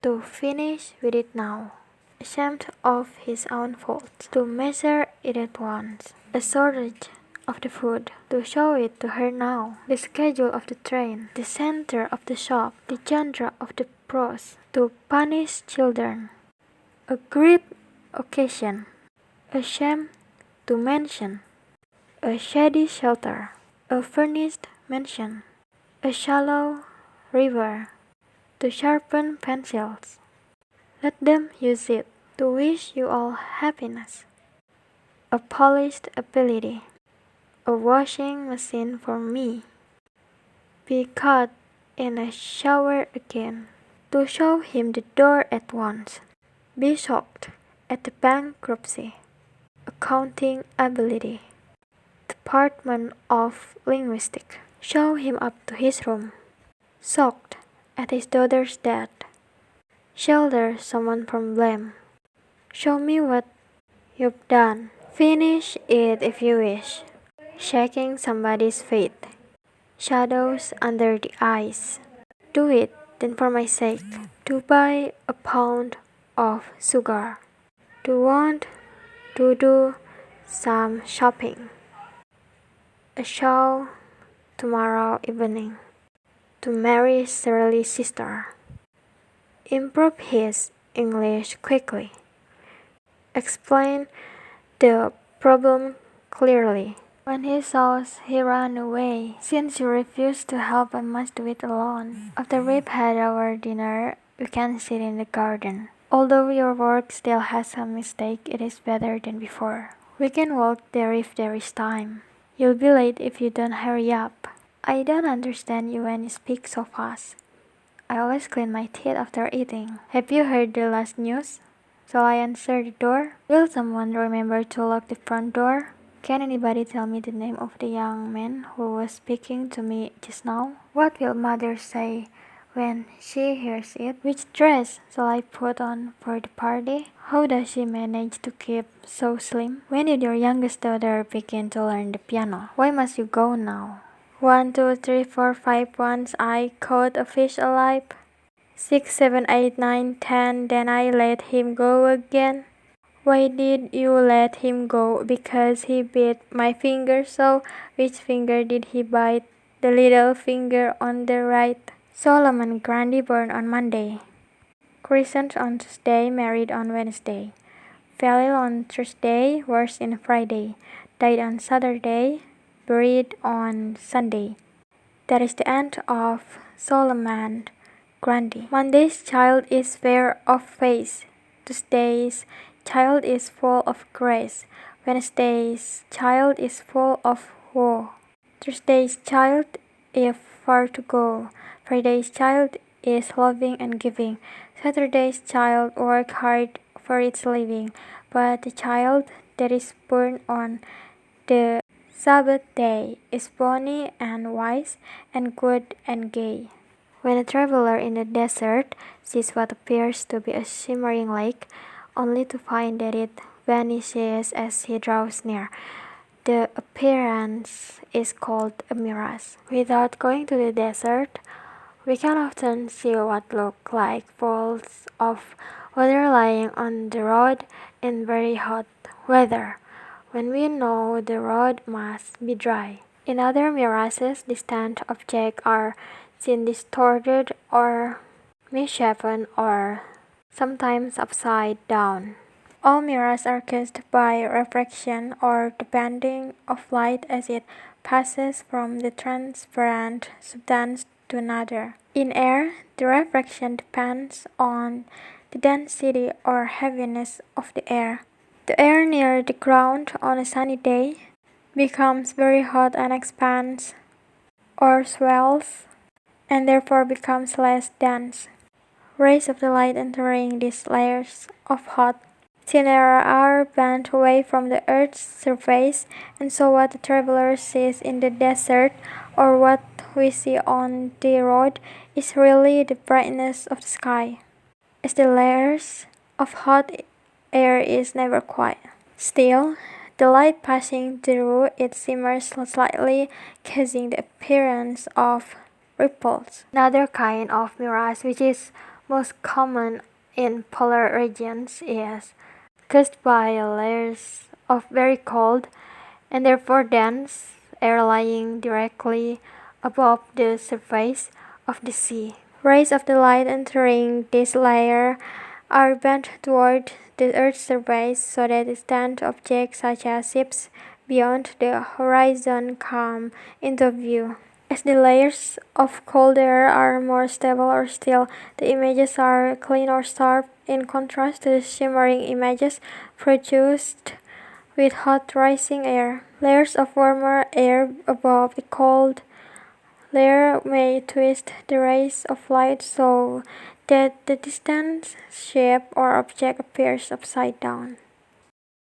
to finish with it now, ashamed of his own faults, to measure it at once, a shortage of the food, to show it to her now, the schedule of the train, the center of the shop, the genre of the prose, to punish children, a great occasion, a shame to mention, a shady shelter, a furnished mansion, a shallow river, to sharpen pencils. Let them use it to wish you all happiness, a polished ability, a washing machine for me. Be caught in a shower again, to show him the door at once. Be shocked at the bankruptcy, accounting ability, department of linguistics. Show him up to his room, shocked at his daughter's death. Shelter someone from blame. Show me what you've done. Finish it if you wish. Shaking somebody's feet. Shadows under the eyes. Do it, then for my sake. To buy a pound of sugar. To want to do some shopping. A show tomorrow evening. To marry Shirley's sister. Improve his English quickly. Explain the problem clearly. When he saws, he ran away. Since you refuse to help, I must do it alone. After we've had our dinner, we can sit in the garden. Although your work still has some mistake, it is better than before. We can walk there if there is time. You'll be late if you don't hurry up. I don't understand you when you speak so fast. I always clean my teeth after eating. Have you heard the last news? Shall I answer the door? Will someone remember to lock the front door? Can anybody tell me the name of the young man who was speaking to me just now? What will mother say when she hears it? Which dress shall I put on for the party? How does she manage to keep so slim? When did your youngest daughter begin to learn the piano? Why must you go now? 1, 2, 3, 4, 5 once I caught a fish alive. 6, 7, 8, 9, 10, then I let him go again. Why did you let him go? Because he bit my finger so. Which finger did he bite? The little finger on the right. Solomon Grundy born on Monday. Christened on Tuesday, married on Wednesday. Fell on Thursday, worse in Friday. Died on Saturday, buried on Sunday. That is the end of Solomon Grundy. Monday's child is fair of face. Tuesday's child is full of grace. Wednesday's child is full of woe. Thursday's child is far to go. Friday's child is loving and giving. Saturday's child work hard for its living. But the child that is born on the Sabbath day is bonny and wise and good and gay. When a traveler in the desert sees what appears to be a shimmering lake, only to find that it vanishes as he draws near, the appearance is called a mirage. Without going to the desert, we can often see what look like pools of water lying on the road in very hot weather, when we know the road must be dry. In other mirages, distant objects are seen distorted or misshapen or sometimes upside down. All mirrors are caused by refraction or the bending of light as it passes from the transparent substance to another. In air, the refraction depends on the density or heaviness of the air. The air near the ground on a sunny day becomes very hot and expands or swells and therefore becomes less dense. Rays of the light entering these layers of hot thinner are bent away from the earth's surface, and so what the traveler sees in the desert or what we see on the road is really the brightness of the sky, as the layers of hot air is never quiet. Still, the light passing through it shimmers slightly, causing the appearance of ripples. Another kind of mirage, which is most common in polar regions, is caused by layers of very cold and therefore dense air lying directly above the surface of the sea. Rays of the light entering this layer are bent toward the Earth's surface so that distant objects such as ships beyond the horizon come into view. As the layers of cold air are more stable or still, the images are clean or sharp, in contrast to the shimmering images produced with hot rising air. Layers of warmer air above the cold layer may twist the rays of light so that the distant shape or object appears upside down.